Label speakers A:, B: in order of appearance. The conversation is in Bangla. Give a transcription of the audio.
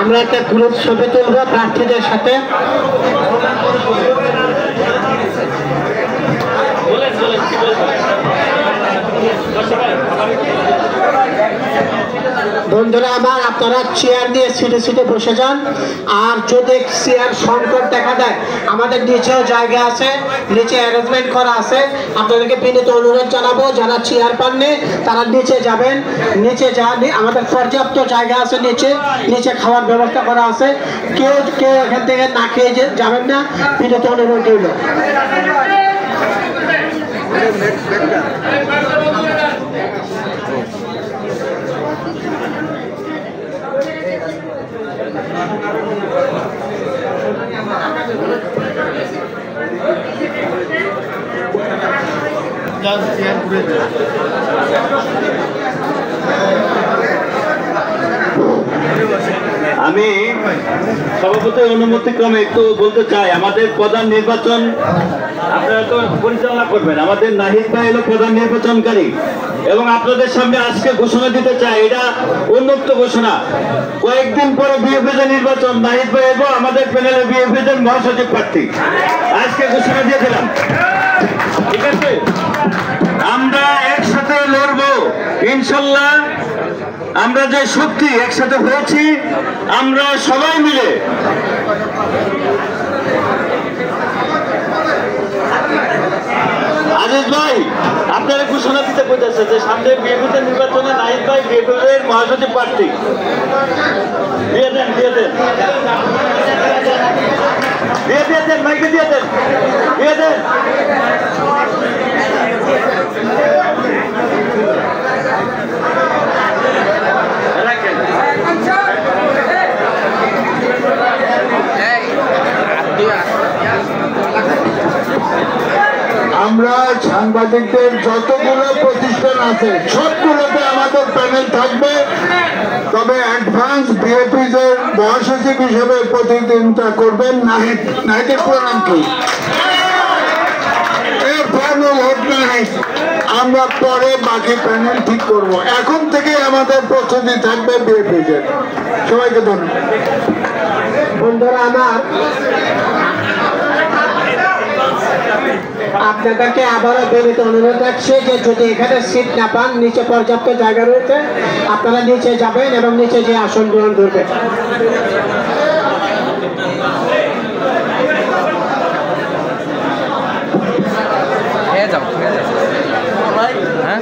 A: আমরা একটা গ্রুপ ছবি তুলব প্রার্থীদের সাথে। বন্ধুরা আমার, আপনারা চেয়ার নিয়ে সিটে সিটে বসে যান। আর যদি চেয়ার সংকট দেখা দেয়, আমাদের নিচেও জায়গা আছে, নিচে অ্যারেঞ্জমেন্ট করা আছে। আপনাদেরকে বিনীত অনুরোধ জানাবো, যারা চেয়ার পাননি তারা নিচে যাবেন। নিচে যান, আমাদের পর্যাপ্ত জায়গা আছে, নিচে খাওয়ার ব্যবস্থা করা আছে। কেউ এখান থেকে না খেয়ে যাবেন না, বিনীত অনুরোধ রইল।
B: আমি সভাপতি অনুমতি ক্রমে একটু বলতে চাই, আমাদের প্রধান নির্বাচন আপনারা তো পরিচালনা করবেন। আমাদের নাহিদ ভাই হলো প্রধান নির্বাচনকারী এবং আপনাদের সামনে আজকে ঘোষণা দিতে চাই, এটা উন্মুক্ত ঘোষণা। কয়েকদিন পরে বিএফএ নির্বাচন, নাহিদ ভাই এবং আমাদের প্যানেলে বিএফএ মহাসচিব প্রার্থী আজকে ঘোষণা দিয়ে দিলাম। ঠিক আছে, আমরা একসাথে লড়বো ইনশাল্লাহ। আমরা যে শক্তি একসাথে হয়েছি, আমরা সবাই মিলে আজিজ ভাই আপনারা ঘোষণা দিতে বলতেছে যে সামনে বিএনপি নির্বাচনে নাহিদ ভাই বিএনপির মহাসচিব প্রার্থী। দিয়ে দেন মাইকে দিয়ে দেন।
C: আমরা সাংবাদিকদের যতগুলো প্রতিষ্ঠান আছে সবগুলোতে আমাদের প্যানেল থাকবে, তবে অ্যাডভান্স বিএপিদের মহাসচিব হিসেবে প্রতিদ্বন্দ্বিতা করবেন নাহিদের প্রণাম কি আমরা পরে বাকি প্যানেল ঠিক করব। এখন থেকে আমাদের প্রস্তুতি থাকবে বিএপিদের। সবাইকে ধন্যবাদ।
A: বন্ধুরা আমার, আপনাদেরকে আবারও বিনীত অনুরোধ রাখছি যে যদি এখানে সিট না পান, নিচে পর্যাপ্ত জায়গা রয়েছে, আপনারা নিচে যাবেন এবং নিচে যে আসন গ্রহণ করবেন।
D: হ্যাঁ